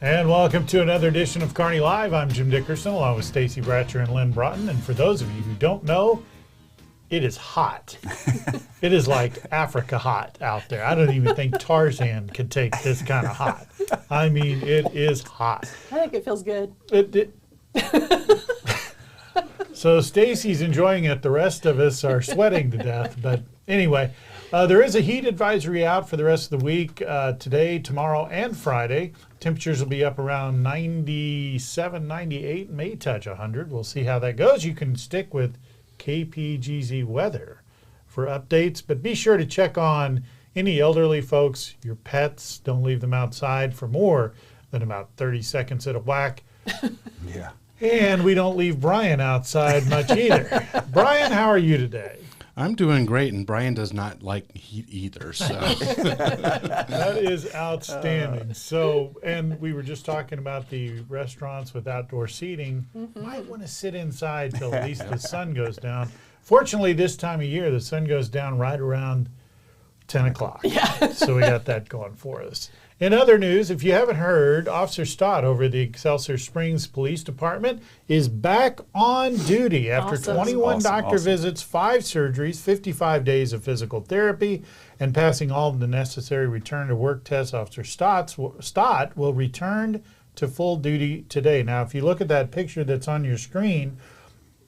And welcome to another edition of Kearney Live. I'm Jim Dickerson along with Stacy Bratcher and Lynn Broughton. And for those of you who don't know, it is hot. It is like Africa hot out there. I don't even think Tarzan could take this kind of hot. I mean, it is hot. I think it feels good. So Stacy's enjoying it. The rest of us are sweating to death. But anyway, there is a heat advisory out for the rest of the week, today, tomorrow, and Friday. Temperatures will be up around 97, 98, may touch 100. We'll see how that goes. You can stick with KPGZ weather for updates, but be sure to check on any elderly folks, your pets. Don't leave them outside for more than about 30 seconds at a whack. Yeah. And we don't leave Brian outside much either. Brian, how are you today? I'm doing great, and Brian does not like heat either. So that is outstanding. So, and we were just talking about the restaurants with outdoor seating. Might want to sit inside till at least the sun goes down. Fortunately, this time of year, the sun goes down right around 10 o'clock. Yeah. So we got that going for us. In other news, if you haven't heard, Officer Stott over at the Excelsior Springs Police Department is back on duty after 21 doctor visits, 5 surgeries, 55 days of physical therapy, and passing all of the necessary return to work tests. Officer Stott will return to full duty today. Now, if you look at that picture that's on your screen,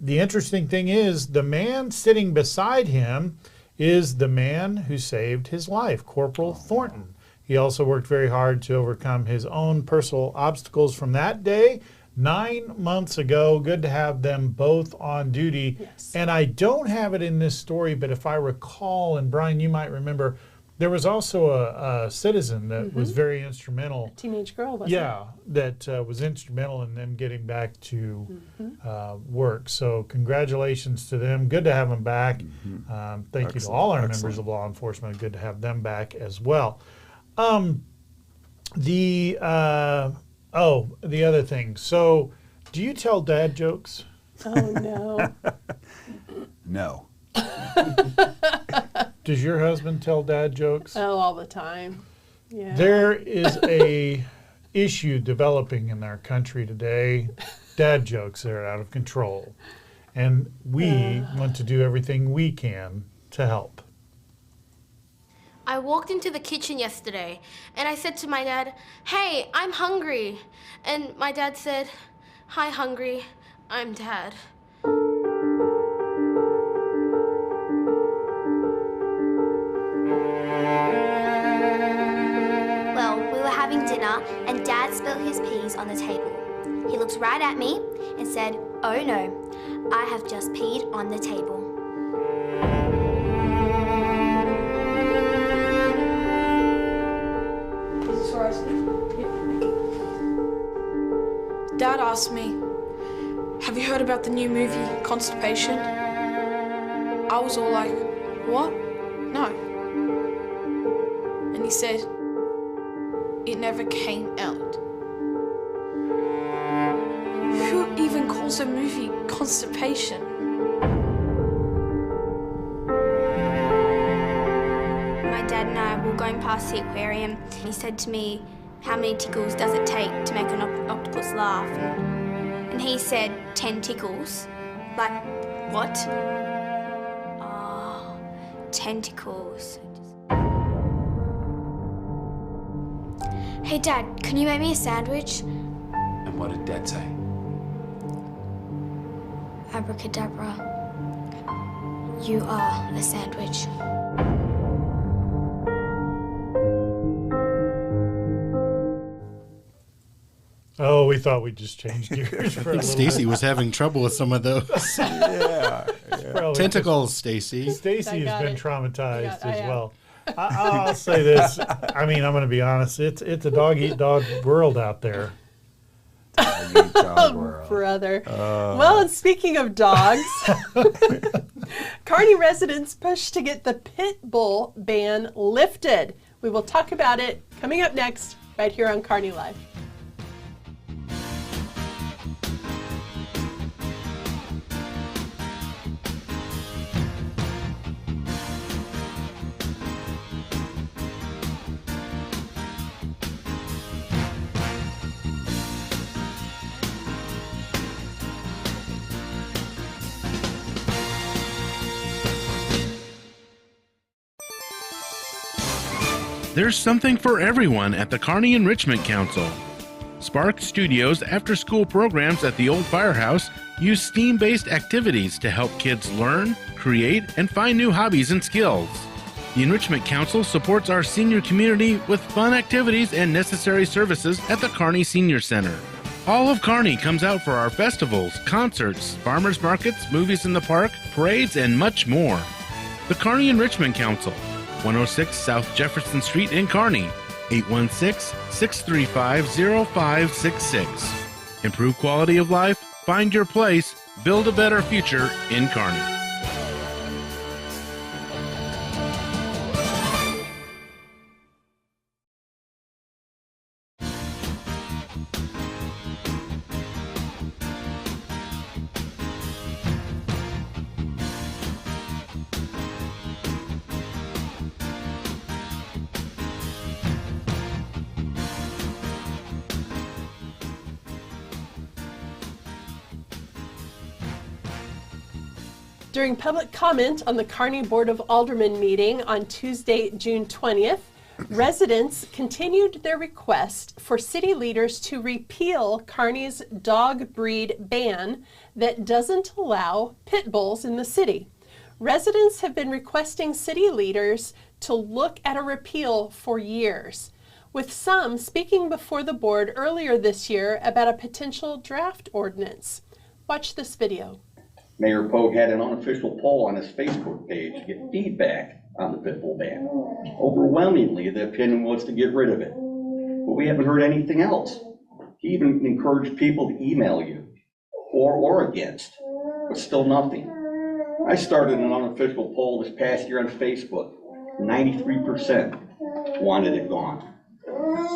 the interesting thing is the man sitting beside him is the man who saved his life, Corporal Thornton. He also worked very hard to overcome his own personal obstacles from that day 9 months ago. Good to have them both on duty. Yes. And I don't have it in this story, but if I recall, and Brian, you might remember, there was also a citizen that was very instrumental. a teenage girl, wasn't it? That was instrumental in them getting back to work. So congratulations to them. Good to have them back. Thank you to all our members of law enforcement. Good to have them back as well. The other thing. So, do you tell dad jokes? Oh, no. No. Does your husband tell dad jokes? Oh, all the time. Yeah. There is a issue developing in our country today. Dad jokes are out of control. And we want to do everything we can to help. I walked into the kitchen yesterday and I said to my dad, "Hey, I'm hungry." And my dad said, "Hi, hungry. I'm Dad." Well, we were having dinner and Dad spilled his peas on the table. He looked right at me and said, "Oh no, I have just peed on the table." Dad asked me, "Have you heard about the new movie, Constipation?" I was all like, "What? No." And he said, "It never came out." Who even calls a movie Constipation? My dad and I were going past the aquarium and he said to me, "How many tickles does it take to make an octopus laugh?" And he said, 10 tickles. Like, what? Oh, tentacles. Hey Dad, can you make me a sandwich? And what did Dad say? Abracadabra. You are a sandwich. Oh, we thought we just changed gears for a little Stacy bit. was having trouble with some of those tentacles. Stacy Stacy has been traumatized I as am. well. I'll say this. I mean, I'm going to be honest. It's a dog-eat-dog world out there. Brother. Well, and speaking of dogs, Kearney residents push to get the pit bull ban lifted. We will talk about it coming up next right here on Kearney Live. There's something for everyone at the Kearney Enrichment Council. Spark Studios after-school programs at the old firehouse use STEAM-based activities to help kids learn, create, and find new hobbies and skills. The Enrichment Council supports our senior community with fun activities and necessary services at the Kearney Senior Center. All of Kearney comes out for our festivals, concerts, farmers markets, movies in the park, parades, and much more. The Kearney Enrichment Council, 106 South Jefferson Street in Kearney, 816-635-0566. Improve quality of life, find your place, build a better future in Kearney. During public comment on the Kearney Board of Aldermen meeting on Tuesday, June 20th, residents continued their request for city leaders to repeal Kearney's dog breed ban that doesn't allow pit bulls in the city. Residents have been requesting city leaders to look at a repeal for years, with some speaking before the board earlier this year about a potential draft ordinance. Watch this video. Mayor Pogue had an unofficial poll on his Facebook page to get feedback on the pit bull ban. Overwhelmingly, the opinion was to get rid of it, but we haven't heard anything else. He even encouraged people to email you, for or against, but still nothing. I started an unofficial poll this past year on Facebook. 93% wanted it gone.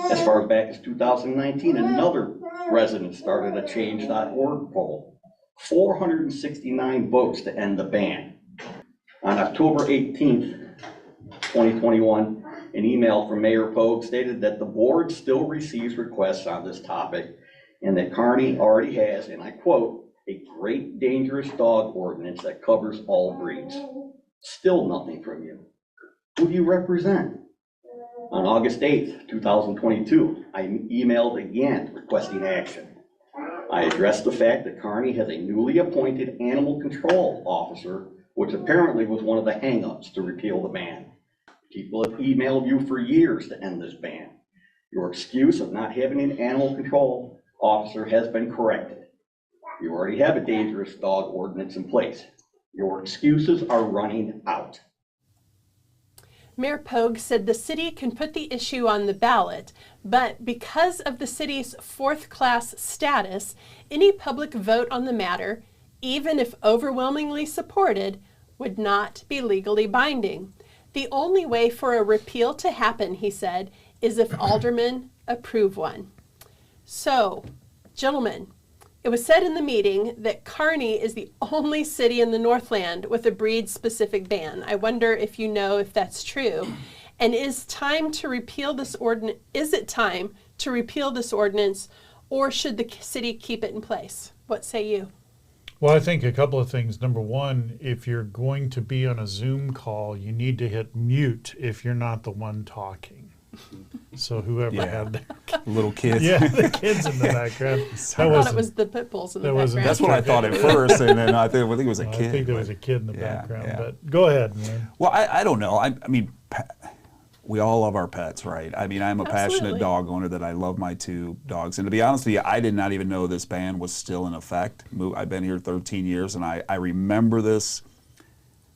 As far back as 2019, another resident started a change.org poll. 469 votes to end the ban. On October 18th, 2021, an email from Mayor Pogue stated that the board still receives requests on this topic and that Kearney already has, and I quote, a great dangerous dog ordinance that covers all breeds. Still nothing from you. Who do you represent? On August 8th, 2022, I emailed again requesting action. I addressed the fact that Kearney has a newly appointed animal control officer, which apparently was one of the hangups to repeal the ban. People have emailed you for years to end this ban. Your excuse of not having an animal control officer has been corrected. You already have a dangerous dog ordinance in place. Your excuses are running out. Mayor Pogue said the city can put the issue on the ballot, but because of the city's fourth-class status, any public vote on the matter, even if overwhelmingly supported, would not be legally binding. The only way for a repeal to happen, he said, is if aldermen approve one. So, gentlemen, it was said in the meeting that Kearney is the only city in the Northland with a breed-specific ban. I wonder if you know if that's true. And is it time to repeal this ordinance, or should the city keep it in place? What say you? Well, I think a couple of things. Number one, if you're going to be on a Zoom call, you need to hit mute if you're not the one talking. So whoever had their Little kids. yeah, the kids in the background. I thought it was the pit bulls in the background. That's what I thought at first, and then I think it was a kid. I think there was a kid in the Yeah, background, yeah. but go ahead, man. Well, I don't know. I mean, we all love our pets, right? I mean, I'm a passionate Absolutely. dog owner that I love my two dogs. And to be honest with you, I did not even know this ban was still in effect. I've been here 13 years, and I remember this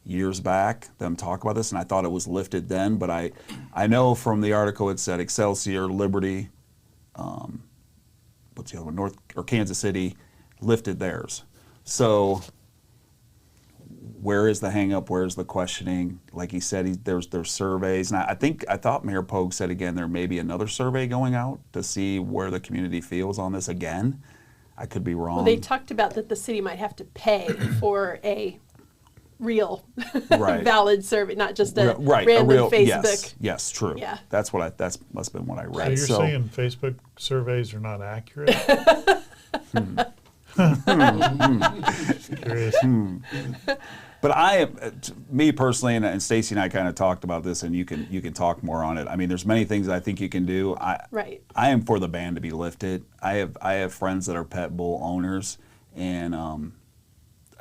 years back, them talk about this, and I thought it was lifted then, but I know from the article it said Excelsior, Liberty, what's the other one, Kansas City, lifted theirs. So where is the hang up? Where's the questioning? Like he said, there's surveys. And I thought Mayor Pogue said again there may be another survey going out to see where the community feels on this again. I could be wrong. Well, they talked about that the city might have to pay for a real valid survey, not just a random Facebook. Yes, true. Yeah. That's must have been what I read. So you're saying Facebook surveys are not accurate? Hmm. Curious. But me personally, and Stacy and I kind of talked about this, and you can talk more on it. I mean, there's many things I think you can do. Right. I am for the ban to be lifted. I have friends that are pet bull owners, and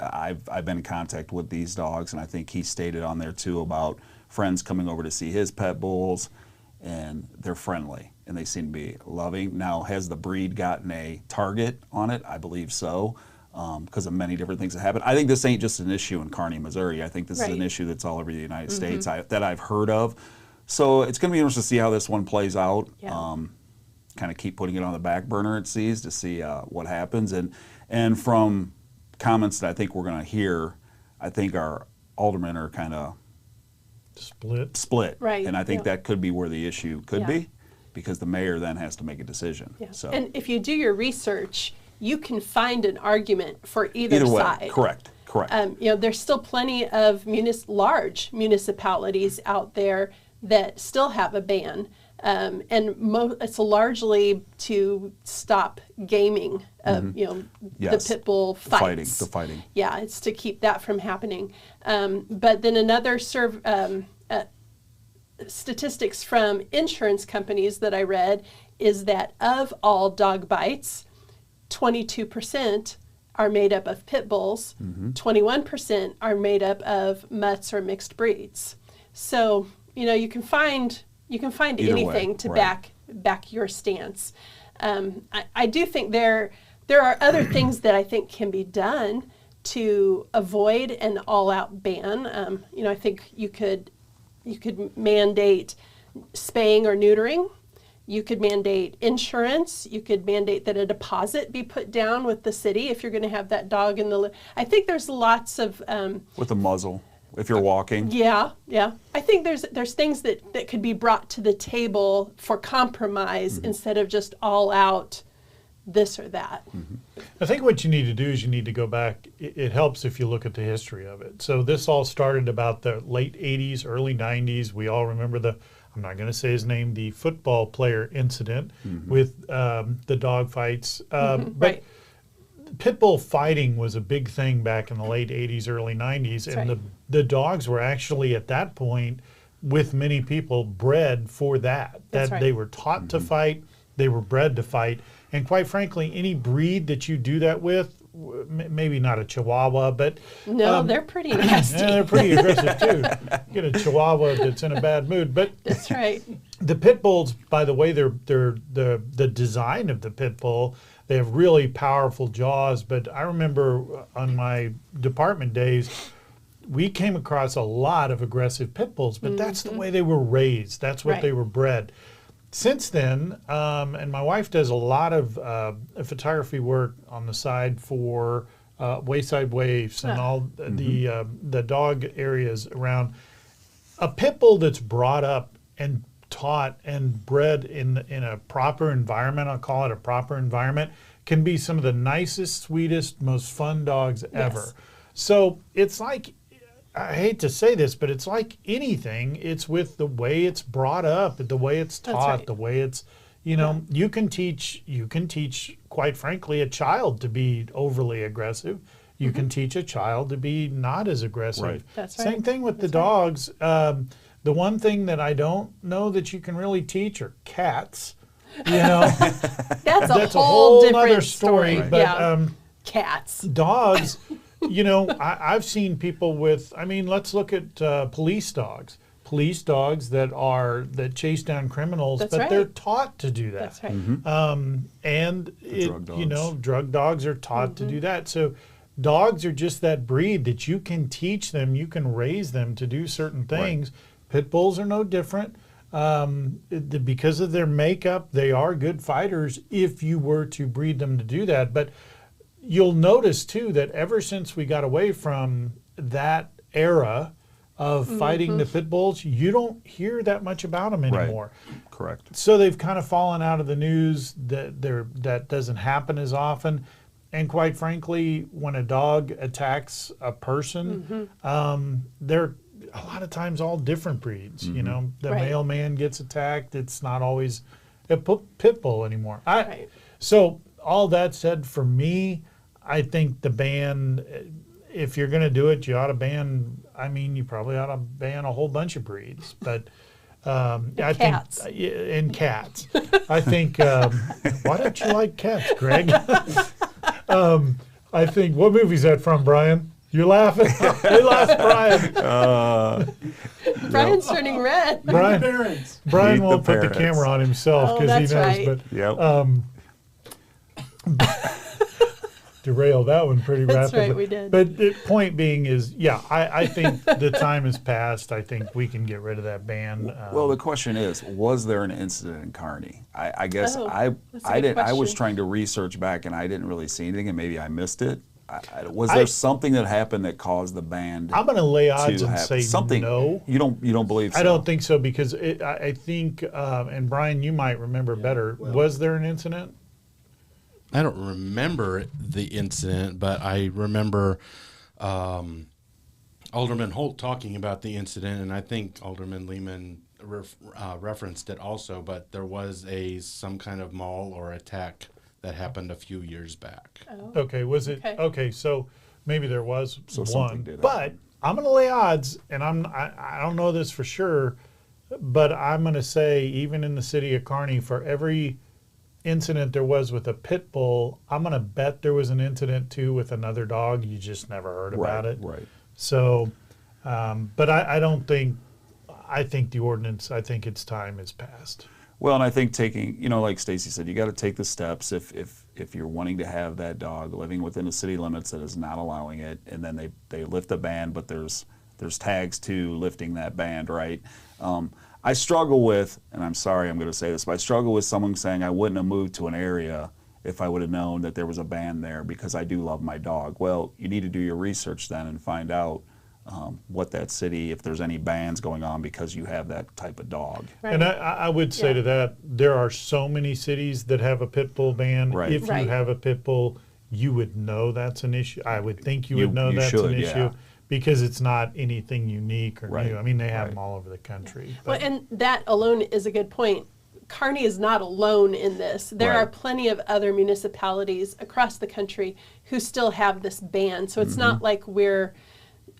I've been in contact with these dogs, and I think he stated on there too about friends coming over to see his pet bulls, and they're friendly and they seem to be loving. Now, has the breed gotten a target on it? I believe so, because of many different things that happen. I think this ain't just an issue in Kearney, Missouri. I think this is an issue that's all over the United States that I've heard of. So it's going to be interesting to see how this one plays out. Yeah. Kind of keep putting it on the back burner, it seems, to see what happens. And from comments that I think we're going to hear, I think our aldermen are kind of split. Right. And I think that could be where the issue could Yeah. be, because the mayor then has to make a decision. Yeah. So And if you do your research, you can find an argument for either way, side. correct. There's still plenty of large municipalities out there that still have a ban. And it's largely to stop gaming of Yes. the pit bull fights. The fighting. Yeah, it's to keep that from happening. But then another statistics from insurance companies that I read is that of all dog bites, 22% are made up of pit bulls, 21% are made up of mutts or mixed breeds. So you can find Either anything way, to right. back your stance. I do think there are other things that I think can be done to avoid an all-out ban. I think you could mandate spaying or neutering. You could mandate insurance. You could mandate that a deposit be put down with the city if you're going to have that dog in the. I think there's lots of. With a muzzle, if you're walking. Yeah. I think there's things that could be brought to the table for compromise instead of just all out this or that. I think what you need to do is you need to go back. It helps if you look at the history of it. So this all started about the late 80s, early 90s. We all remember I'm not going to say his name, the football player incident with the dog fights. But Right. pit bull fighting was a big thing back in the late 80s, early 90s. That's and right. the dogs were actually at that point, with many people, bred for that. That's That right. they were taught to fight, they were bred to fight. And quite frankly, any breed that you do that with, maybe not a Chihuahua, but No, they're pretty nasty. yeah, they're pretty aggressive too. Get a Chihuahua that's in a bad mood, but That's right. the pit bulls, by the way, they're the design of the pit bull. They have really powerful jaws. But I remember on my department days, we came across a lot of aggressive pit bulls. But that's the way they were raised. That's what Right. they were bred. Since then, and my wife does a lot of photography work on the side for Wayside Waifs and all the dog areas around. A pit bull that's brought up and taught and bred in a proper environment, I'll call it a proper environment, can be some of the nicest, sweetest, most fun dogs ever. So it's like, I hate to say this, but it's like anything. It's with the way it's brought up, the way it's That's taught, right. the way it's, you can teach, quite frankly, a child to be overly aggressive. You can teach a child to be not as aggressive. Right. That's Same right. thing with the That's right. dogs. The one thing that I don't know that you can really teach are cats. That's a That's a whole whole different other story. But yeah. Cats. dogs, I've seen people with, let's look at police dogs. Police dogs that chase down criminals, That's but right. they're taught to do that. That's right. Drug dogs. Drug dogs are taught to do that. So dogs are just that breed that you can teach them, you can raise them to do certain things. Pit bulls are no different. Because of their makeup, they are good fighters if you were to breed them to do that. But you'll notice too that ever since we got away from that era of fighting the pit bulls, you don't hear that much about them anymore. Correct. So they've kind of fallen out of the news. That doesn't happen as often. And quite frankly, when a dog attacks a person, they're a lot of times all different breeds. The Right. mailman gets attacked. It's not always a pit bull anymore. Right. So all that said, for me, I think the ban, if you're going to do it, you ought to ban. I mean, you probably ought to ban a whole bunch of breeds, but. I cats. think, and cats. I think, why don't you like cats, Greg? I think, what movie is that from, Brian? You're laughing? We lost Brian. Brian's turning red. Brian Meet won't the put the parents. camera on himself because he knows. that's right. Yep. Derailed that one pretty That's rapidly. right, we did. But the point being is, yeah, I think the time has passed. I think we can get rid of that ban. Well, the question is, was there an incident in Kearney? I guess Oh, I that's a good didn't. I was question. trying to research back, and I didn't really see anything, and maybe I missed it. Was there something that happened that caused the band? I'm going to lay odds to and have say something. no. You don't believe so? I don't think so because I think, and Brian, you might remember better. Was there an incident? I don't remember the incident, but I remember Alderman Holt talking about the incident, and I think Alderman Lehman referenced it also. But there was some kind of maul or attack that happened a few years back. Oh. Okay, was it? Okay. Okay, so maybe there was something one. did But happen. I'm going to lay odds, and I don't know this for sure, but I'm going to say even in the city of Kearney, for every incident there was with a pit bull, I'm going to bet there was an incident too with another dog. You just never heard about it. Right. So, but I don't think, I think the ordinance, I think its time is passed. Well, and I think taking, like Stacy said, you got to take the steps if you're wanting to have that dog living within the city limits that is not allowing it, and then they lift the ban, but there's tags to lifting that ban, right? I struggle with, and I'm sorry I'm going to say this, but I struggle with someone saying I wouldn't have moved to an area if I would have known that there was a ban there because I do love my dog. Well, you need to do your research then and find out what that city, if there's any bans going on because you have that type of dog. Right. And I would say to that, there are so many cities that have a pit bull ban. Right. If Right. you have a pit bull, you would know that's an issue. I would think you would know you that's should, an yeah. issue because it's not anything unique or Right. new. I mean, they have Right. them all over the country. Well, But and that alone is a good point. Kearney is not alone in this. There Right. are plenty of other municipalities across the country who still have this ban. So it's not like we're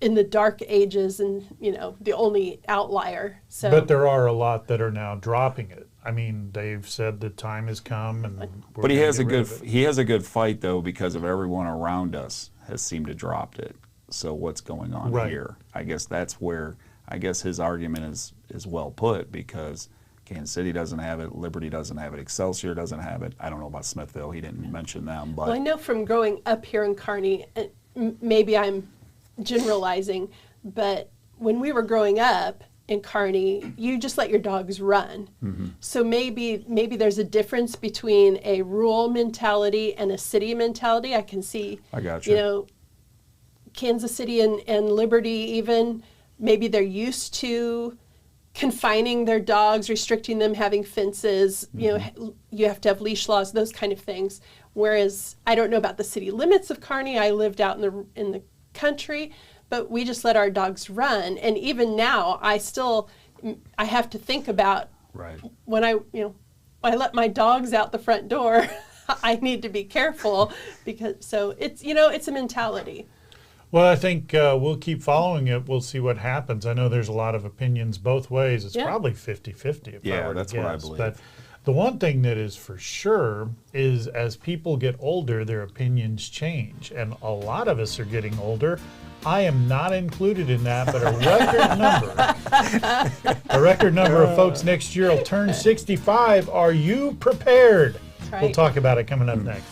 in the dark ages and, the only outlier. So but there are a lot that are now dropping it. I mean, they've said the time has come, and we're But he gonna has get a rid good of it. he has a good fight though because of everyone around us has seemed to drop it. So what's going on Right. here? I guess that's where his argument is well put because Kansas City doesn't have it, Liberty doesn't have it, Excelsior doesn't have it. I don't know about Smithville. He didn't mention them, but Well, I know from growing up here in Kearney, maybe I'm generalizing, but when we were growing up in Kearney, you just let your dogs run. So maybe there's a difference between a rural mentality and a city mentality. I can see, I got you. Kansas City and Liberty even, maybe they're used to confining their dogs, restricting them, having fences, you have to have leash laws, those kind of things. Whereas I don't know about the city limits of Kearney. I lived out in the country, but we just let our dogs run. And even now, I have to think about right. when I let my dogs out the front door, I need to be careful because it's a mentality. Well, I think we'll keep following it. We'll see what happens. I know there's a lot of opinions both ways. It's Yeah. probably 50-50 if I Yeah, were to that's what I guess. believe. But the one thing that is for sure is as people get older, their opinions change. And a lot of us are getting older. I am not included in that, but a record number of folks next year will turn 65. Are you prepared? That's right. We'll talk about it coming up next.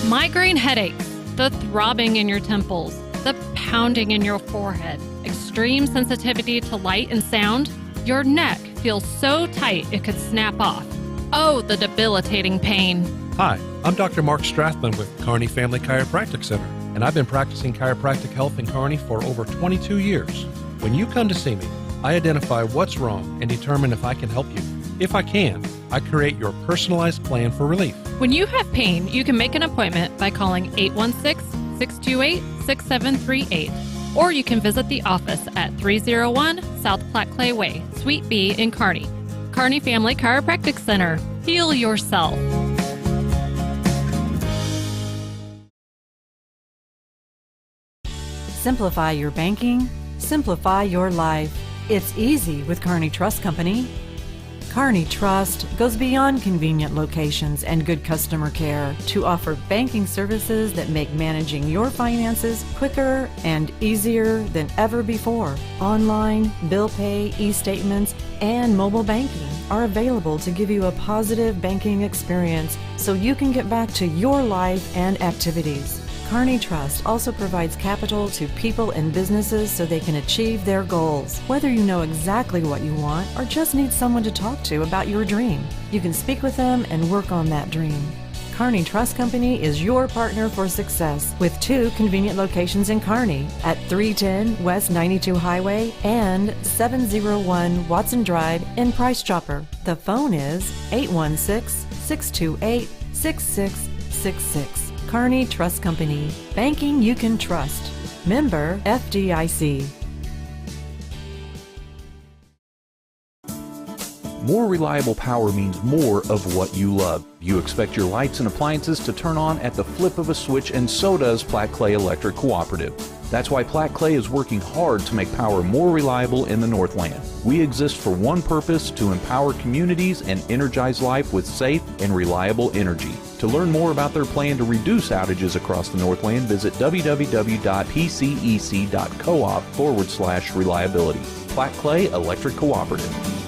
Migraine headaches, the throbbing in your temples, the pounding in your forehead, extreme sensitivity to light and sound. Your neck feels so tight it could snap off. Oh, the debilitating pain. Hi, I'm Dr. Mark Strathman with Kearney Family Chiropractic Center, and I've been practicing chiropractic health in Kearney for over 22 years. When you come to see me, I identify what's wrong and determine if I can help you. If I can, I create your personalized plan for relief. When you have pain, you can make an appointment by calling 816-628-6738, or you can visit the office at 301 South Platte Clay Way, Suite B in Kearney. Kearney Family Chiropractic Center. Heal yourself. Simplify your banking, simplify your life. It's easy with Kearney Trust Company. Kearney Trust goes beyond convenient locations and good customer care to offer banking services that make managing your finances quicker and easier than ever before. Online, bill pay, e-statements, and mobile banking are available to give you a positive banking experience so you can get back to your life and activities. Kearney Trust also provides capital to people and businesses so they can achieve their goals. Whether you know exactly what you want or just need someone to talk to about your dream, you can speak with them and work on that dream. Kearney Trust Company is your partner for success with 2 convenient locations in Kearney at 310 West 92 Highway and 701 Watson Drive in Price Chopper. The phone is 816-628-6666. Kearney Trust Company. Banking you can trust. Member FDIC. More reliable power means more of what you love. You expect your lights and appliances to turn on at the flip of a switch, and so does Platte Clay Electric Cooperative. That's why Platte Clay is working hard to make power more reliable in the Northland. We exist for one purpose: to empower communities and energize life with safe and reliable energy. To learn more about their plan to reduce outages across the Northland, visit www.pcec.coop/reliability. Platte Clay Electric Cooperative.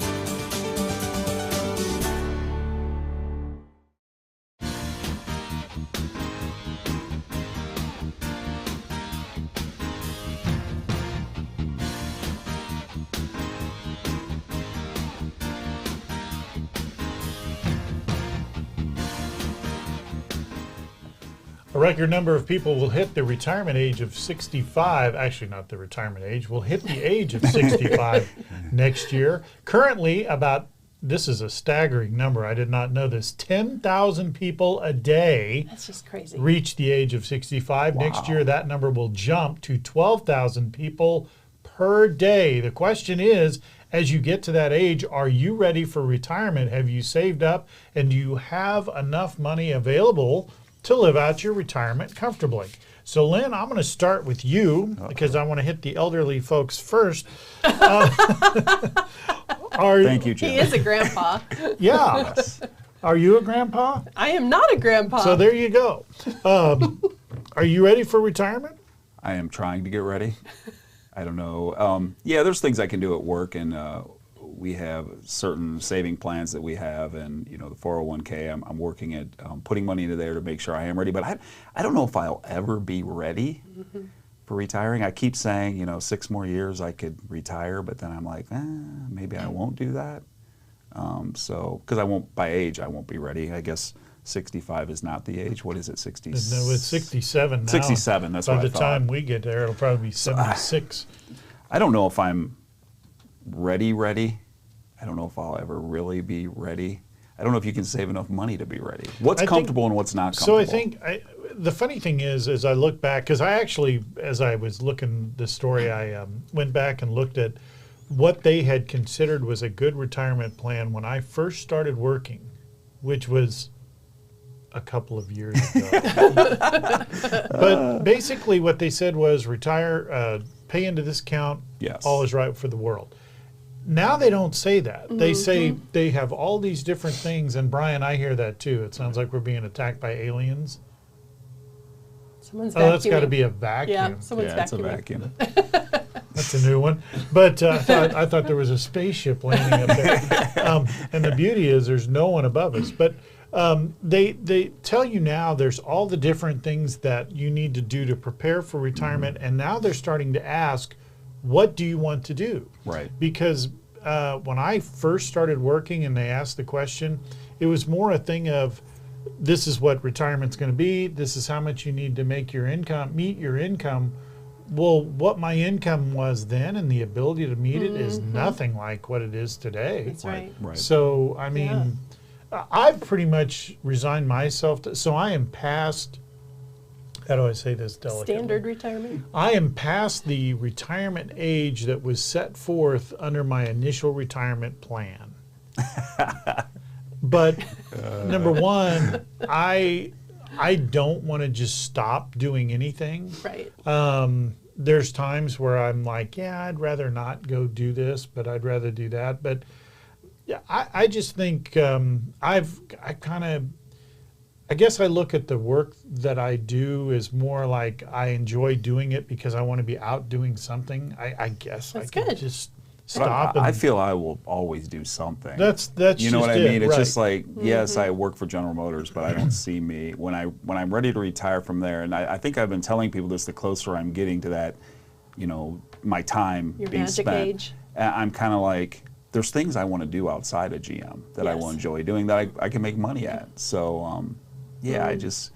A record number of people will hit the retirement age of 65. Actually, not the retirement age. Will hit the age of 65 next year. Currently, this is a staggering number. I did not know this. 10,000 people a day. That's just crazy. Reach the age of 65. Wow. Next year, that number will jump to 12,000 people per day. The question is, as you get to that age, are you ready for retirement? Have you saved up, and do you have enough money available to live out your retirement comfortably? So, Lynn, I'm going to start with you because I want to hit the elderly folks first. Thank you, Jim. He is a grandpa. Yeah. Yes. Are you a grandpa? I am not a grandpa. So there you go. Are you ready for retirement? I am trying to get ready. I don't know. Yeah, there's things I can do at work, and we have certain saving plans that we have, and the 401k. I'm working at putting money into there to make sure I am ready. But I don't know if I'll ever be ready for retiring. I keep saying 6 more years I could retire, but then I'm like, maybe I won't do that. So because by age I won't be ready. I guess 65 is not the age. What is it? 60? No, it's 67 now. 67. That's what I thought. By the time we get there, it'll probably be 76. I don't know if I'm ready. I don't know if I'll ever really be ready. I don't know if you can save enough money to be ready. What's comfortable and what's not comfortable? So I think the funny thing is, as I look back, because I actually, as I was looking this story, I went back and looked at what they had considered was a good retirement plan when I first started working, which was a couple of years ago. But basically what they said was retire, pay into this account, yes. All is right for the world. Now they don't say that. They say they have all these different things, and Brian, I hear that too. It sounds like we're being attacked by aliens. Someone's that's vacuuming. got to be a vacuum. Yeah, someone's it's a vacuuming. vacuum. That's a new one. But I thought there was a spaceship landing up there. And the beauty is there's no one above us. But they tell you now there's all the different things that you need to do to prepare for retirement, and now they're starting to ask, what do you want to do? Right. Because when I first started working and they asked the question, it was more a thing of, this is what retirement's going to be. This is how much you need to make your income, meet your income. Well, what my income was then and the ability to meet it is nothing like what it is today. That's right. Right. So, I mean, I've pretty much resigned myself to, so I am past, how do I say this delicately? Standard retirement? I am past the retirement age that was set forth under my initial retirement plan. But number one, I don't want to just stop doing anything. Right. There's times where I'm like, yeah, I'd rather not go do this, but I'd rather do that. But yeah, I just think I guess I look at the work that I do as more like I enjoy doing it because I want to be out doing something. I guess That's I can good. just But stop. I and feel I will always do something. That's you know just what I it, mean. It's right. just like yes, I work for General Motors, but I don't see me when I'm ready to retire from there. And I think I've been telling people this: the closer I'm getting to that, my time Your being magic spent, age. I'm kind of like there's things I want to do outside of GM that I will Yes. enjoy doing that I can make money at. So yeah, I just.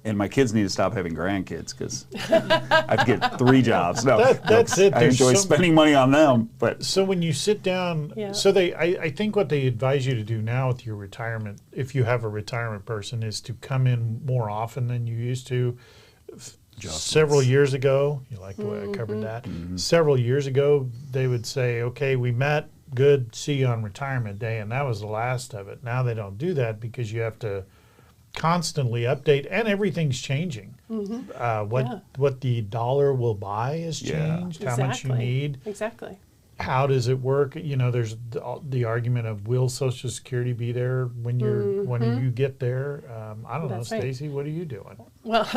And my kids need to stop having grandkids because I have to get 3 jobs. No, that's it. I There's enjoy so- spending money on them, but So when you sit down, Yeah. so I think what they advise you to do now with your retirement, if you have a retirement person, is to come in more often than you used to. Several years ago, you like the way I covered that. Several years ago, they would say, "Okay, we met. Good. See you on retirement day," and that was the last of it. Now they don't do that because you have to constantly update, and everything's changing. What the dollar will buy has Yeah. changed. How much you need. Exactly. How does it work? There's the argument of will Social Security be there when you get there? I don't That's know, right. Stacy. What are you doing? Well,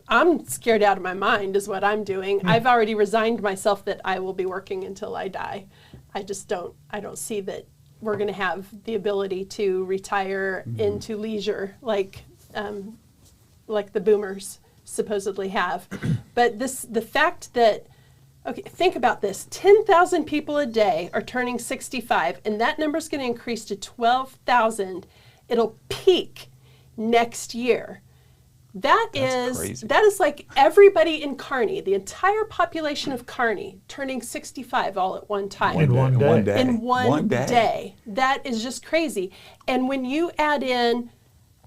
I'm scared out of my mind is what I'm doing. I've already resigned myself that I will be working until I die. I don't see that we're going to have the ability to retire into leisure like the boomers supposedly have. But the fact that, okay, think about this. 10,000 people a day are turning 65, and that number's going to increase to 12,000. It'll peak next year. That's crazy. That is like everybody in Kearney, the entire population of Kearney, turning 65 all at one time. In one day. In one day. That is just crazy. And when you add in,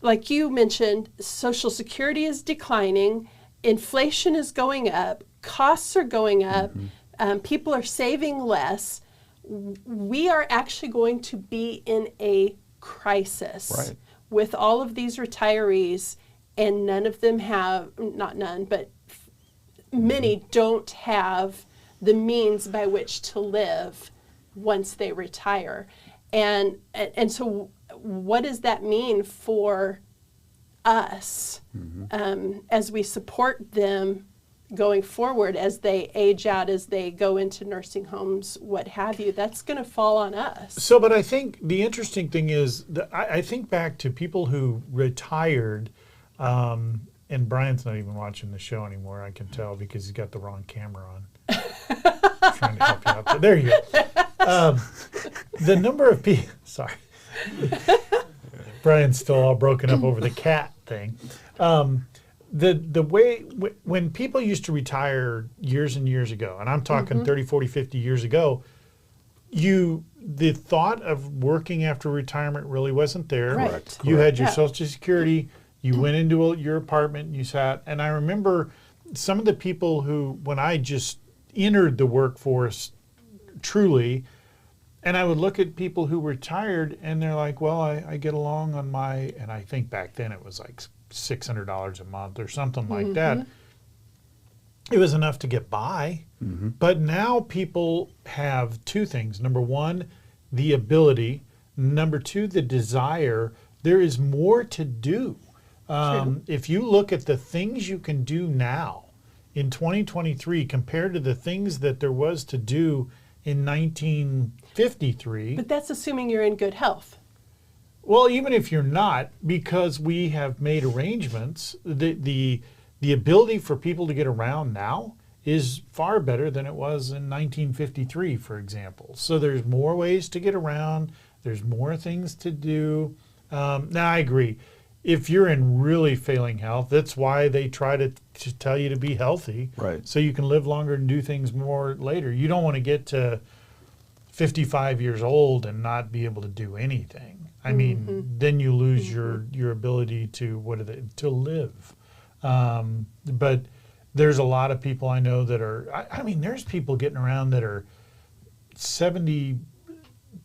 like you mentioned, Social Security is declining, inflation is going up, costs are going up, people are saving less. We are actually going to be in a crisis with all of these retirees, and none of them have, not none, but many don't have the means by which to live once they retire. And so what does that mean for us as we support them going forward, as they age out, as they go into nursing homes, what have you? That's going to fall on us. So, but I think the interesting thing is that I think back to people who retired, and Brian's not even watching the show anymore, I can tell, because he's got the wrong camera on. Trying to help you out. But there you go. The number of people, sorry. Brian's still all broken up over the cat thing. The way, when people used to retire years and years ago, and I'm talking 30, 40, 50 years ago, the thought of working after retirement really wasn't there. Correct. You had your Social Security, you went into your apartment and you sat, and I remember some of the people who, when I just entered the workforce truly, and I would look at people who retired and they're like, well, I get along on my, and I think back then it was like $600 a month or something like that. It was enough to get by. But now people have two things. Number one, the ability. Number two, the desire. There is more to do. If you look at the things you can do now in 2023 compared to the things that there was to do in 1953. But that's assuming you're in good health. Well, even if you're not, because we have made arrangements, the ability for people to get around now is far better than it was in 1953, for example. So there's more ways to get around. There's more things to do. Now, I agree. If you're in really failing health, that's why they try to tell you to be healthy. Right. So you can live longer and do things more later. You don't want to get to 55 years old and not be able to do anything. I mean, then you lose your ability to to live. But there's a lot of people I know that are, I mean, there's people getting around that are 70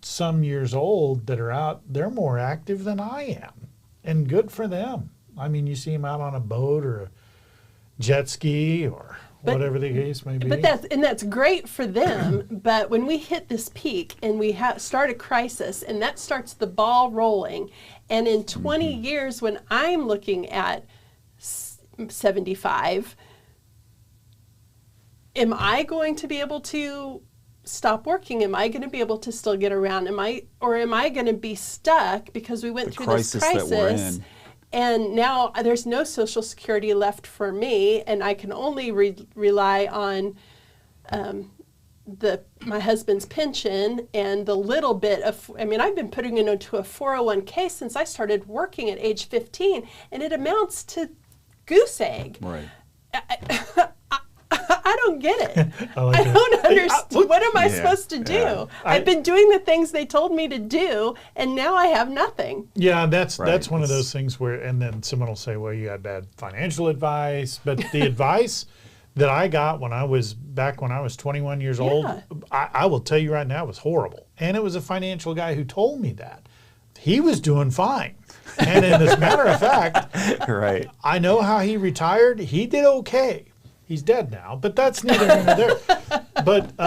some years old that are out, they're more active than I am, and good for them. I mean, you see them out on a boat or a jet ski or whatever the case may be. But that's great for them. But when we hit this peak and we start a crisis, and that starts the ball rolling, and in 20 years when I'm looking at 75, am I going to be able to stop working? Am I going to be able to still get around? Am I going to be stuck because we went through this crisis that we're in. And now there's no Social Security left for me, and I can only rely on my husband's pension and the little bit of, I mean, I've been putting it into a 401k since I started working at age 15, and it amounts to goose egg. Right. I don't get it. I don't understand. What am I supposed to do? Yeah. I've been doing the things they told me to do, and now I have nothing. Yeah, that's one of those things where, and then someone will say, well, you had bad financial advice. But the advice that I got when I was 21 years old, I will tell you right now, it was horrible. And it was a financial guy who told me that. He was doing fine. And as a matter of fact, I know how he retired. He did okay. He's dead now, but that's neither here nor there. But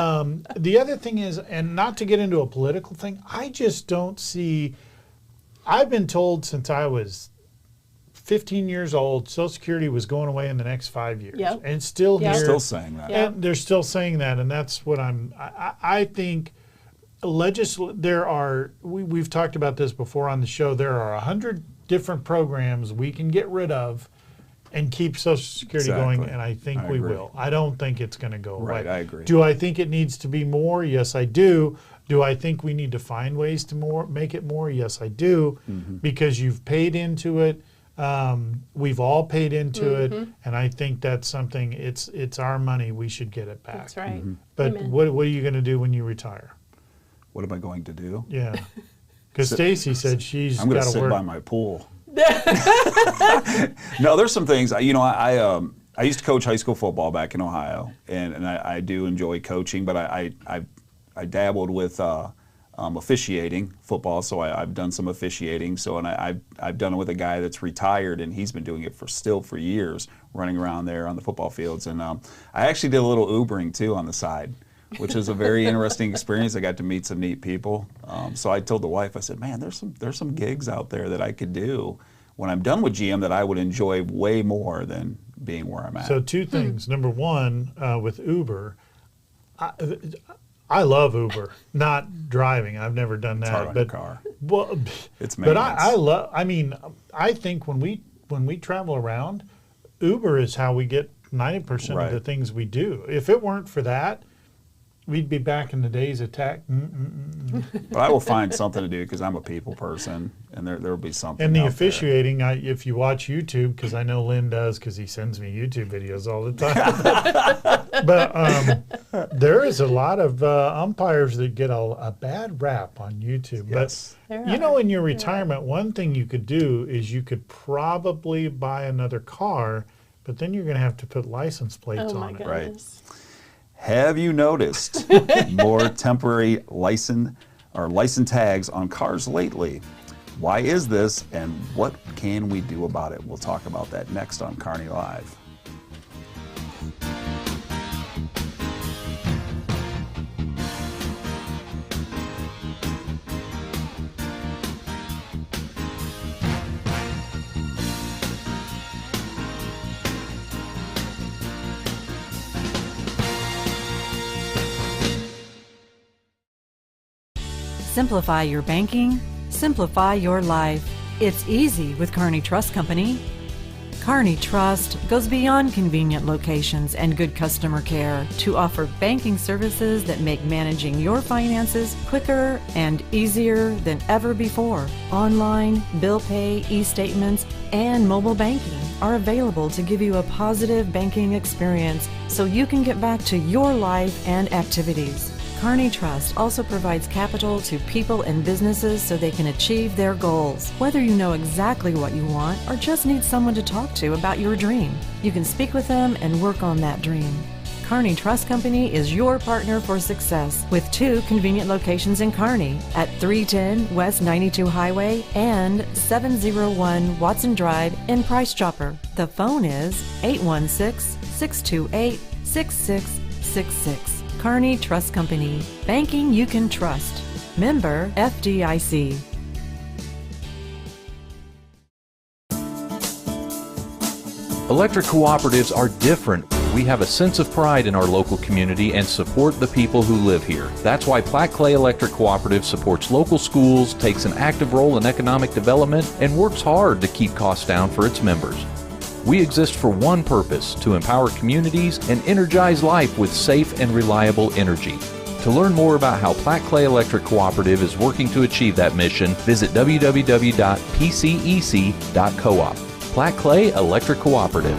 the other thing is, and not to get into a political thing, I just don't see, I've been told since I was 15 years old, Social Security was going away in the next 5 years. Yep. And still here. Still saying that. And they're still saying that, and that's what I think there are, we've talked about this before on the show, there are 100 different programs we can get rid of and keep Social Security going, and I think we will. I don't think it's going to go away. Right, I agree. Do I think it needs to be more? Yes, I do. Do I think we need to find ways to make it more? Yes, I do, because you've paid into it. We've all paid into it, and I think that's something, it's our money. We should get it back. That's right. But what are you going to do when you retire? What am I going to do? Yeah. Because Stacy said I'm going to sit by my pool. No, there's some things. I used to coach high school football back in Ohio, and I do enjoy coaching, but I dabbled with officiating football, so I've done some officiating. So I've done it with a guy that's retired, and he's been doing it for years, running around there on the football fields. And I actually did a little Ubering too on the side, which is a very interesting experience. I got to meet some neat people. So I told the wife, I said, man, there's some gigs out there that I could do when I'm done with GM that I would enjoy way more than being where I'm at. So two things. Number one, with Uber, I love Uber, not driving. I've never done that. It's hard on your car. Well, it's maintenance. I think when we travel around, Uber is how we get 90% of the things we do. If it weren't for that, we'd be back in the days of tech. But I will find something to do because I'm a people person, and there will be something. And the officiating, if you watch YouTube, because I know Lynn does, because he sends me YouTube videos all the time. But there is a lot of umpires that get a bad rap on YouTube. Yes. But in your retirement, one thing you could do is you could probably buy another car, but then you're going to have to put license plates on it. Right. Have you noticed more temporary license tags on cars lately? Why is this, and what can we do about it? We'll talk about that next on Kearney Live. Simplify your banking, simplify your life. It's easy with Kearney Trust Company. Kearney Trust goes beyond convenient locations and good customer care to offer banking services that make managing your finances quicker and easier than ever before. Online, bill pay, e-statements, and mobile banking are available to give you a positive banking experience so you can get back to your life and activities. Kearney Trust also provides capital to people and businesses so they can achieve their goals. Whether you know exactly what you want or just need someone to talk to about your dream, you can speak with them and work on that dream. Kearney Trust Company is your partner for success with 2 convenient locations in Kearney at 310 West 92 Highway and 701 Watson Drive in Price Chopper. The phone is 816-628-6666. Kearney Trust Company. Banking you can trust. Member FDIC. Electric cooperatives are different. We have a sense of pride in our local community and support the people who live here. That's why Platte Clay Electric Cooperative supports local schools, takes an active role in economic development, and works hard to keep costs down for its members. We exist for one purpose, to empower communities and energize life with safe and reliable energy. To learn more about how Platte Clay Electric Cooperative is working to achieve that mission, visit www.pcec.coop. Platte Clay Electric Cooperative.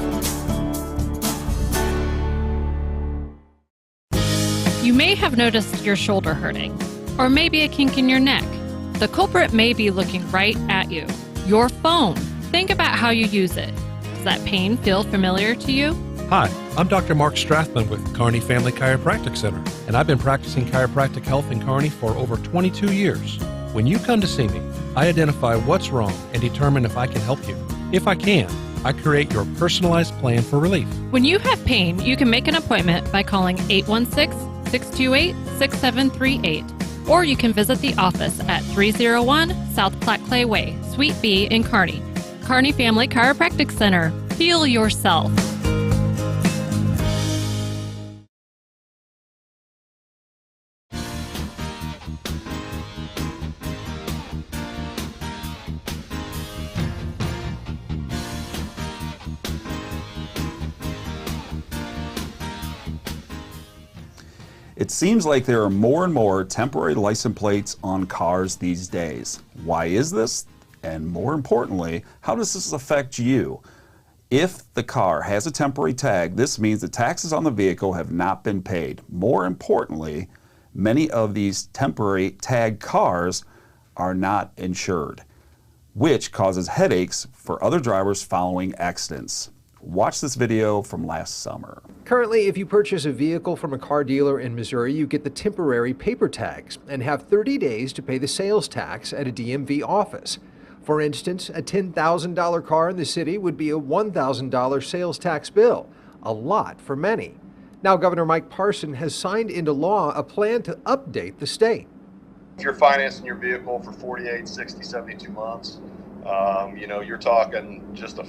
You may have noticed your shoulder hurting, or maybe a kink in your neck. The culprit may be looking right at you. Your phone. Think about how you use it. Does that pain feel familiar to you? Hi, I'm Dr. Mark Strathman with Kearney Family Chiropractic Center, and I've been practicing chiropractic health in Kearney for over 22 years. When you come to see me, I identify what's wrong and determine if I can help you. If I can, I create your personalized plan for relief. When you have pain, you can make an appointment by calling 816-628-6738, or you can visit the office at 301 South Platte Clay Way, Suite B in Kearney. Kearney Family Chiropractic Center. Feel yourself. It seems like there are more and more temporary license plates on cars these days. Why is this? And more importantly, how does this affect you? If the car has a temporary tag, this means the taxes on the vehicle have not been paid. More importantly, many of these temporary tag cars are not insured, which causes headaches for other drivers following accidents. Watch this video from last summer. Currently, if you purchase a vehicle from a car dealer in Missouri, you get the temporary paper tags and have 30 days to pay the sales tax at a DMV office. For instance, a $10,000 car in the city would be a $1,000 sales tax bill, a lot for many. Now, Governor Mike Parson has signed into law a plan to update the state. If you're financing your vehicle for 48, 60, 72 months, you're talking just a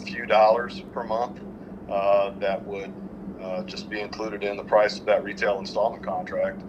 few dollars per month that would just be included in the price of that retail installment contract.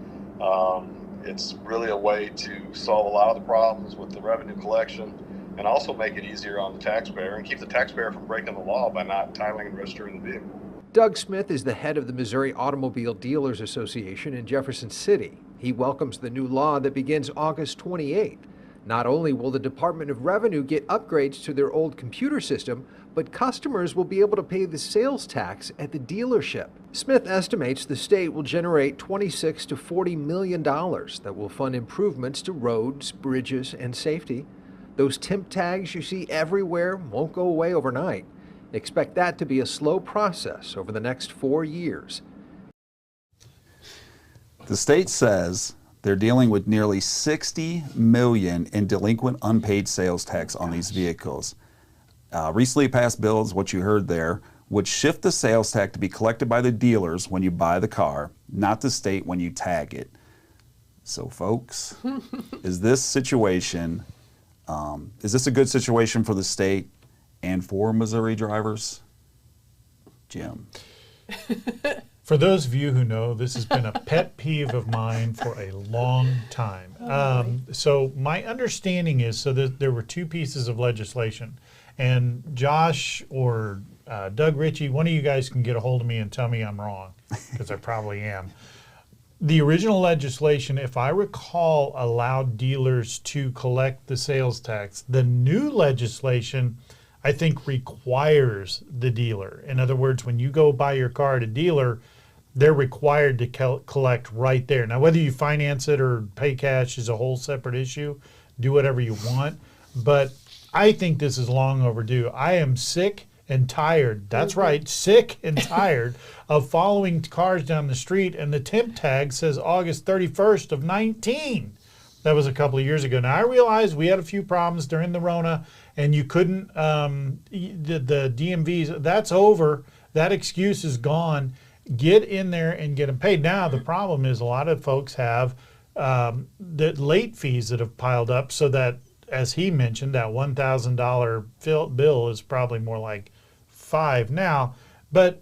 It's really a way to solve a lot of the problems with the revenue collection and also make it easier on the taxpayer and keep the taxpayer from breaking the law by not titling and registering the vehicle. Doug Smith is the head of the Missouri Automobile Dealers Association in Jefferson City. He welcomes the new law that begins August 28th. Not only will the Department of Revenue get upgrades to their old computer system, but customers will be able to pay the sales tax at the dealership. Smith estimates the state will generate $26 to $40 million that will fund improvements to roads, bridges, and safety. Those temp tags you see everywhere won't go away overnight. Expect that to be a slow process over the next 4 years. The state says they're dealing with nearly $60 million in delinquent unpaid sales tax on these vehicles. Recently passed bills, what you heard there, would shift the sales tax to be collected by the dealers when you buy the car, not the state when you tag it. So folks, is this a good situation for the state and for Missouri drivers? Jim. For those of you who know, this has been a pet peeve of mine for a long time. So my understanding is, there were 2 pieces of legislation, and Josh or Doug Ritchie, one of you guys can get a hold of me and tell me I'm wrong, because I probably am. The original legislation, if I recall, allowed dealers to collect the sales tax. The new legislation, I think, requires the dealer. In other words, when you go buy your car at a dealer, they're required to collect right there. Now, whether you finance it or pay cash is a whole separate issue. Do whatever you want. But I think this is long overdue. I am sick and tired. That's right, sick and tired of following cars down the street, and the temp tag says August 31st of 19. That was a couple of years ago. Now, I realize we had a few problems during the Rona, and you couldn't, the DMVs, that's over. That excuse is gone. Get in there and get them paid. Now, the problem is a lot of folks have the late fees that have piled up, so that, as he mentioned, that $1,000 bill is probably more like $5 now. But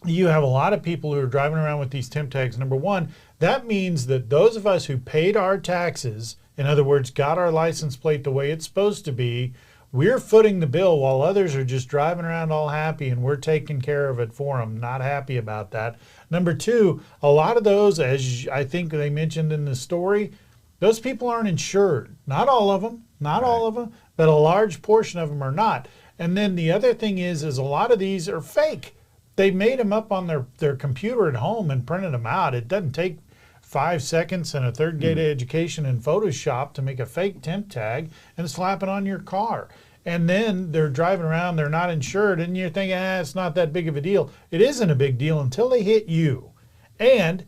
you have a lot of people who are driving around with these temp tags. Number one, that means that those of us who paid our taxes, in other words, got our license plate the way it's supposed to be, we're footing the bill while others are just driving around all happy, and we're taking care of it for them. Not happy about that. Number two, a lot of those, as I think they mentioned in the story, those people aren't insured. Not all of them, but a large portion of them are not. And then the other thing is a lot of these are fake. They made them up on their computer at home and printed them out. It doesn't take 5 seconds and a third grade education in Photoshop to make a fake temp tag and slap it on your car. And then they're driving around, they're not insured, and you're thinking, it's not that big of a deal. It isn't a big deal until they hit you. And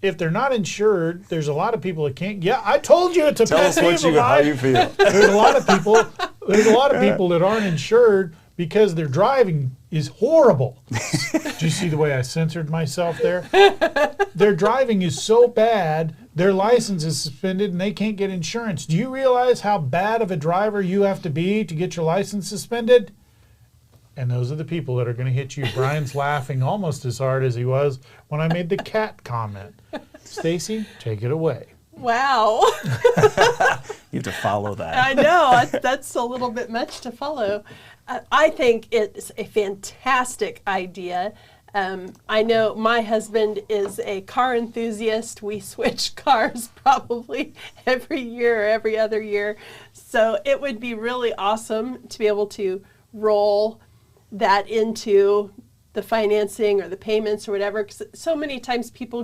if they're not insured, there's a lot of people that can't. Yeah, I told you it's a Tell us how you feel. There's a lot of people. There's a lot of people that aren't insured because their driving is horrible. Did you see the way I censored myself there? Their driving is so bad, their license is suspended, and they can't get insurance. Do you realize how bad of a driver you have to be to get your license suspended? And those are the people that are going to hit you. Brian's laughing almost as hard as he was when I made the cat comment. Stacy, take it away. Wow. You have to follow that. I know. That's a little bit much to follow. I think it's a fantastic idea. I know my husband is a car enthusiast. We switch cars probably every year or every other year. So it would be really awesome to be able to roll that into the financing or the payments or whatever. 'Cause so many times people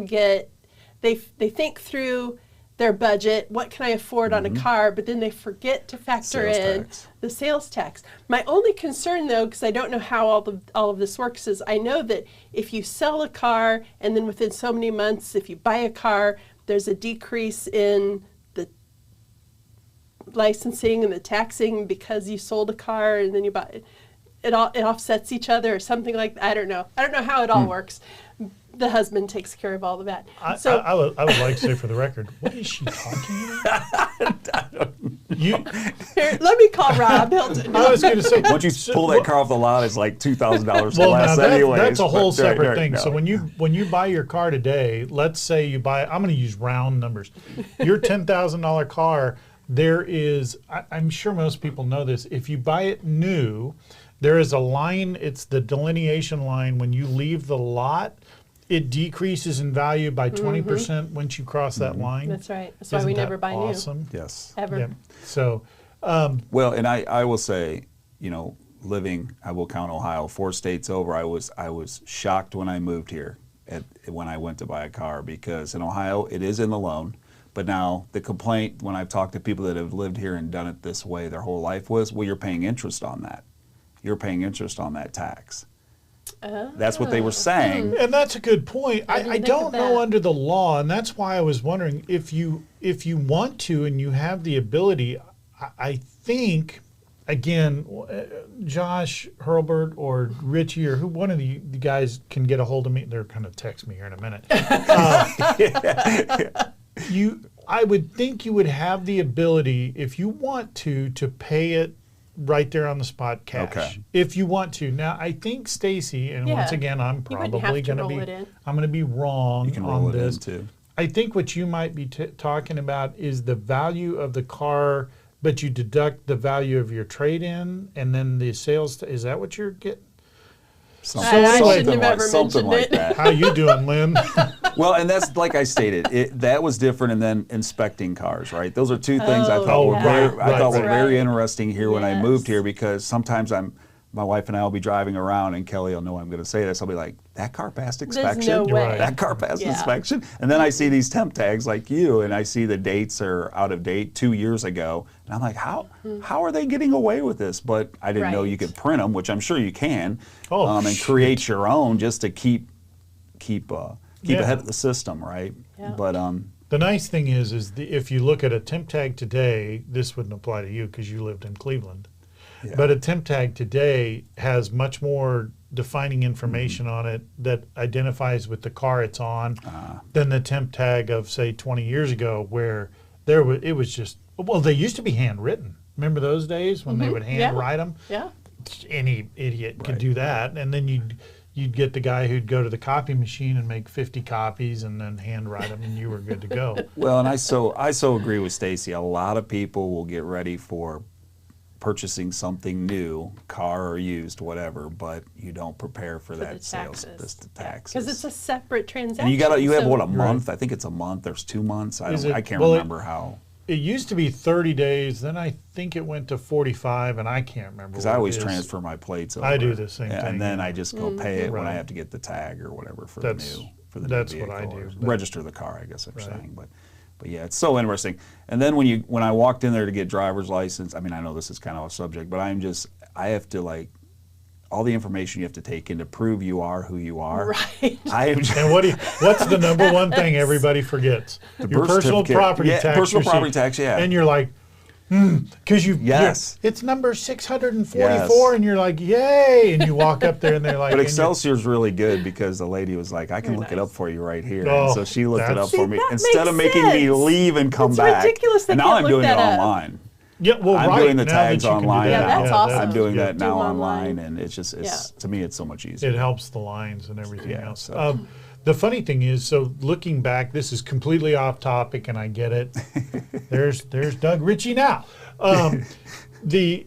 they think through their budget, what can I afford on a car, but then they forget to factor in the sales tax. My only concern, though, because I don't know how all of this works, is I know that if you sell a car and then within so many months, if you buy a car, there's a decrease in the licensing and the taxing because you sold a car and then you buy it. It offsets each other or something like that. I don't know how it all works. The husband takes care of all of that. I would like to say for the record, what is she talking about? Here, let me call Rob. I was going to say, once you pull that car off the lot, it's like $2,000 well, less anyways. That's a whole separate thing. No. So when you buy your car today, let's say you buy, I'm going to use round numbers, your $10,000 car, there is, I'm sure most people know this, if you buy it new, there is a line, it's the delineation line when you leave the lot. It decreases in value by 20% once you cross that line. That's right. That's why we never buy awesome? new. Yes. Ever. Yeah. So, well, and I will say, living, I will count Ohio, 4 states over, I was shocked when I moved here when I went to buy a car, because in Ohio it is in the loan, but now the complaint when I've talked to people that have lived here and done it this way their whole life was, well, you're paying interest on that. You're paying interest on that tax. That's what they were saying. And that's a good point. I don't know under the law, and that's why I was wondering if you want to and you have the ability, I think, again, Josh Hurlbert or Richie or one of the guys can get a hold of me. They're going to text me here in a minute. I would think you would have the ability, if you want to pay it right there on the spot cash, if you want to. Now, I think Stacy, and once again, I'm probably going to be wrong you can on roll it this. in too. I think what you might be talking about is the value of the car, but you deduct the value of your trade-in, and then the sales. Is that what you're getting? I shouldn't have ever mentioned it. That. How you doing, Lynn? Well, and that's like I stated, that was different, and then inspecting cars, right? Those are two things I thought were very interesting here when I moved here, because sometimes I'm my wife and I will be driving around, and Kelly will know I'm going to say this. I'll be like, that car passed inspection? no way. That car passed inspection? And then I see these temp tags like you, and I see the dates are out of date 2 years ago. And I'm like, how are they getting away with this? But I didn't know you could print them, which I'm sure you can, and create your own just to keep ahead of the system, right? Yeah. But the nice thing is if you look at a temp tag today, this wouldn't apply to you because you lived in Cleveland. Yeah. But a temp tag today has much more defining information on it that identifies with the car it's on than the temp tag of, say, 20 years ago, where it was just, well, they used to be handwritten. Remember those days when they would hand write them? Yeah. Any idiot could do that. And then you'd get the guy who'd go to the copy machine and make 50 copies and then handwrite them, and you were good to go. Well, and I so agree with Stacy. A lot of people will get ready for purchasing something new, car or used, whatever, but you don't prepare for that sales, the taxes. Because it's a separate transaction. And you have what, a month? I think it's a month. There's 2 months. I can't remember how. It used to be 30 days, then I think it went to 45, and I can't remember. Because I always transfer my plates over. I do the same thing. And then I just go pay it when I have to get the tag or whatever for the new That's vehicle, what I do. Register the car, I guess I'm saying. But yeah, it's so interesting. And then when I walked in there to get driver's license, I mean, I know this is kind of a subject, but I have to all the information you have to take in to prove you are who you are. Right. And what's the number one thing everybody forgets? Your personal property tax. Personal property tax, yeah. And you're like, because it's number 644, and you're like, yay! And you walk up there, and they're like, but Excelsior's really good because the lady was like, I can look it up for you right here. And so she looked it up for me instead of making me leave and come back. Ridiculous. And now I'm doing it online. Yeah, well, I'm doing the tags online. Yeah, that's awesome. I'm doing that now online, and it's just to me it's so much easier. It helps the lines and everything else. The funny thing is, so looking back, this is completely off topic, and I get it. There's Doug Ritchie now. The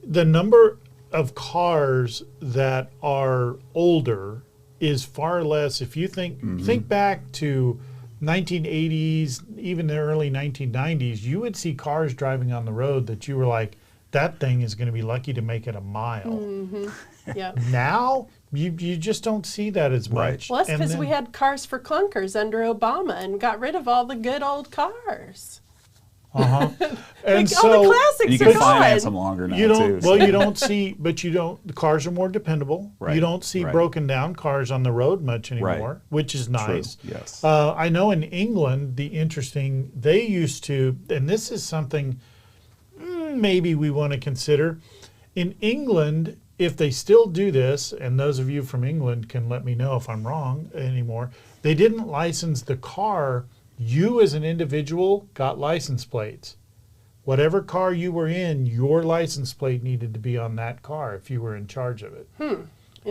number of cars that are older is far less. If you think back to 1980s, even the early 1990s, you would see cars driving on the road that you were like, that thing is going to be lucky to make it a mile. Mm-hmm. Yep. Now, you just don't see that as much. Well, that's because we had cars for clunkers under Obama and got rid of all the good old cars. And all the classics you can finance them longer now, too. Well, you don't see, the cars are more dependable. Right. You don't see broken down cars on the road much anymore, which is nice. True. Yes. I know in England, they used to, and this is something maybe we want to consider. In England, if they still do this, and those of you from England can let me know if I'm wrong anymore, they didn't license the car. You as an individual got license plates. Whatever car you were in, your license plate needed to be on that car if you were in charge of it.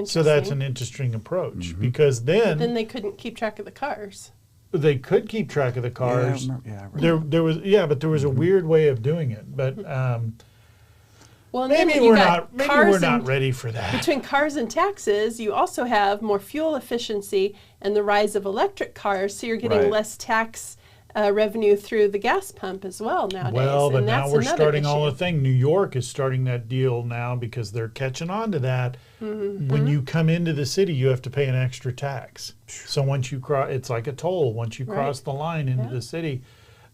So that's an interesting approach because then they couldn't keep track of the cars. They could keep track of the cars. There was a weird way of doing it. But well, maybe we're not ready for that. Between cars and taxes, you also have more fuel efficiency and the rise of electric cars, so you're getting less tax revenue through the gas pump as well nowadays. Well, but now we're starting all the thing. New York is starting that deal now because they're catching on to that. When you come into the city, you have to pay an extra tax. So once you cross, it's like a toll. Once you cross the line into the city,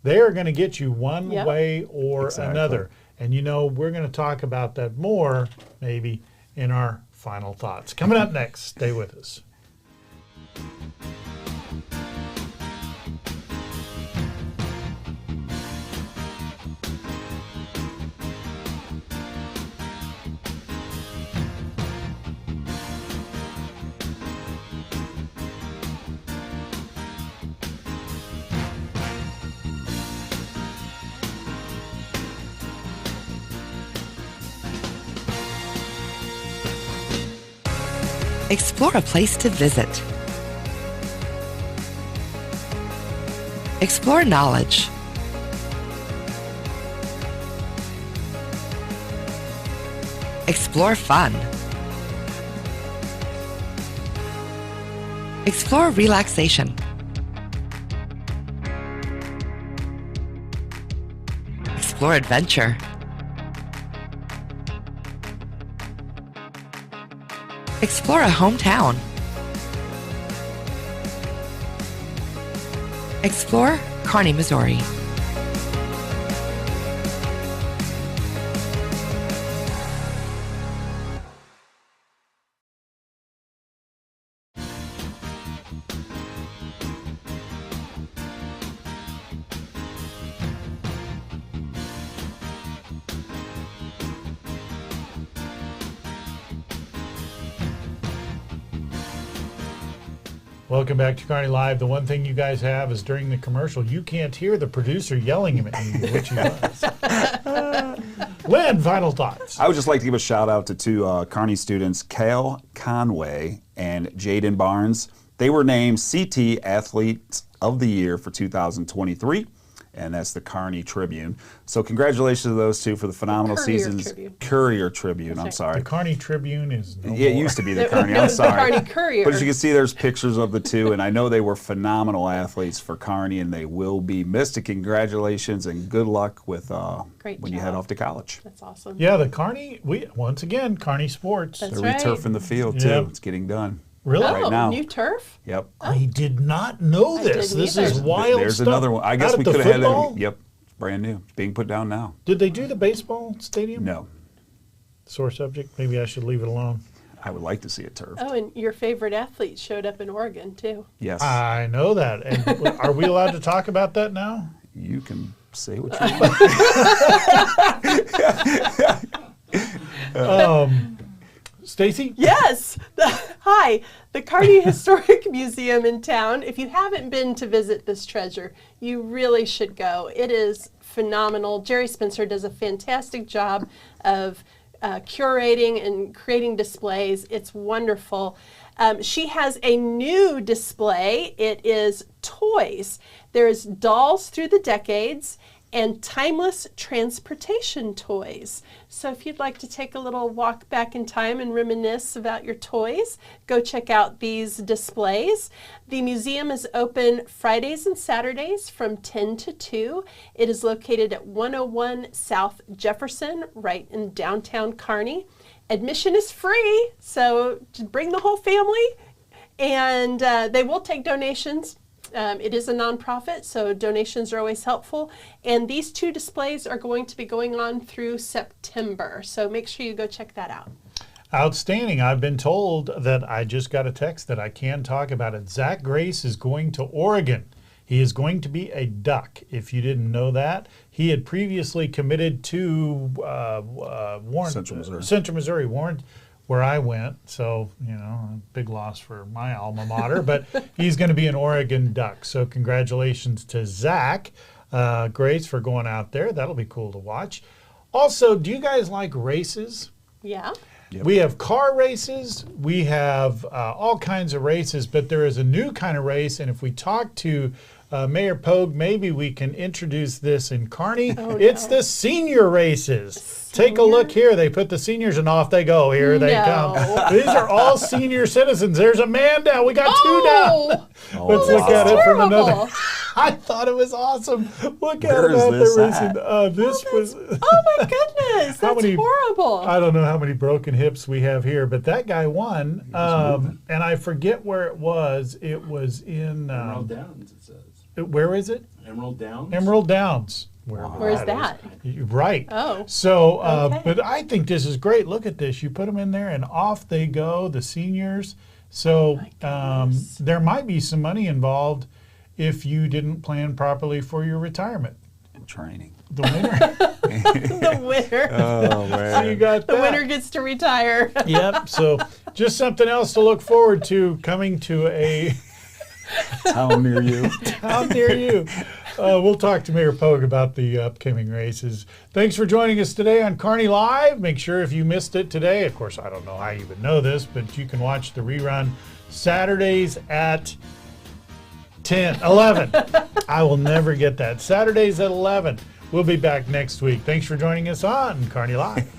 they are going to get you one way or another. And we're going to talk about that more maybe in our final thoughts. Coming up next, stay with us. Explore a place to visit. Explore knowledge. Explore fun. Explore relaxation. Explore adventure. Explore a hometown. Explore Kearney, Missouri. Welcome back to Kearney Live. The one thing you guys have is during the commercial, you can't hear the producer yelling at you, which he does. Lynn, final thoughts. I would just like to give a shout out to two Kearney students, Kale Conway and Jaden Barnes. They were named CT Athletes of the Year for 2023. And that's the Kearney Tribune. So congratulations to those two for the phenomenal seasons. Courier Tribune, I'm sorry. The Kearney Tribune is no it more. used to be the Kearney, I'm sorry. The Kearney Courier. But as you can see, there's pictures of the two, and I know they were phenomenal athletes for Kearney, and they will be missed. Congratulations and good luck with when you head off to college. That's awesome. Yeah, the Kearney, once again, Kearney Sports. That's They're right. returfing the field, too. Yep. It's getting done. Really? Right now. New turf? Yep. I did not know this. didn't This either. is wild There's stuff. another one. I guess Out we at the could have had football? that. Yep. Brand new. It's being put down now. Did they do the baseball stadium? No. Sore subject. Maybe I should leave it alone. I would like to see it turfed. Oh, and your favorite athlete showed up in Oregon, too. Yes. I know that. And are we allowed to talk about that now? You can say what you want. Stacy? Yes. Hi. The Kearney Historic Museum in town. If you haven't been to visit this treasure, you really should go. It is phenomenal. Jerry Spencer does a fantastic job of curating and creating displays. It's wonderful. She has a new display. It is toys. There's dolls through the decades and timeless transportation toys. So if you'd like to take a little walk back in time and reminisce about your toys, go check out these displays. The museum is open Fridays and Saturdays from 10 to 2. It is located at 101 South Jefferson, right in downtown Kearney. Admission is free, so just bring the whole family, and they will take donations. It is a nonprofit, so donations are always helpful. And these two displays are going to be going on through September, so make sure you go check that out. Outstanding. I've been told that I just got a text that I can talk about it. Zach Grace is going to Oregon. He is going to be a Duck, if you didn't know that. He had previously committed to Warren, Central Missouri, Warren, where I went. So, a big loss for my alma mater. But he's going to be an Oregon Duck. So congratulations to Zach Grace for going out there. That'll be cool to watch. Also, do you guys like races? Yeah. Yep. We have car races, we have all kinds of races, but there is a new kind of race, and if we talk to Mayor Pogue, maybe we can introduce this in Kearney. It's the senior races. Take a look here. They put the seniors and off they go. Here they come. These are all senior citizens. There's a man down. We got two down. Let's look at it from another. I thought it was awesome. Look at it out there racing. This was. Oh my goodness, that's horrible. I don't know how many broken hips we have here, but that guy won. And I forget where it was. It was in. Emerald Downs, it says. Where is it? Emerald Downs. Emerald Downs. Where's that? Right. Oh. So, Okay. but I think this is great. Look at this. You put them in there and off they go, the seniors. So there might be some money involved if you didn't plan properly for your retirement. Training. The winner. The winner. Oh, man. So you got The that. winner gets to retire. Yep. So just something else to look forward to coming to a town near you. Town near you. We'll talk to Mayor Pogue about the upcoming races. Thanks for joining us today on Kearney Live. Make sure if you missed it today, of course, I don't know how you would know this, but you can watch the rerun Saturdays at 11. I will never get that. Saturdays at 11. We'll be back next week. Thanks for joining us on Kearney Live.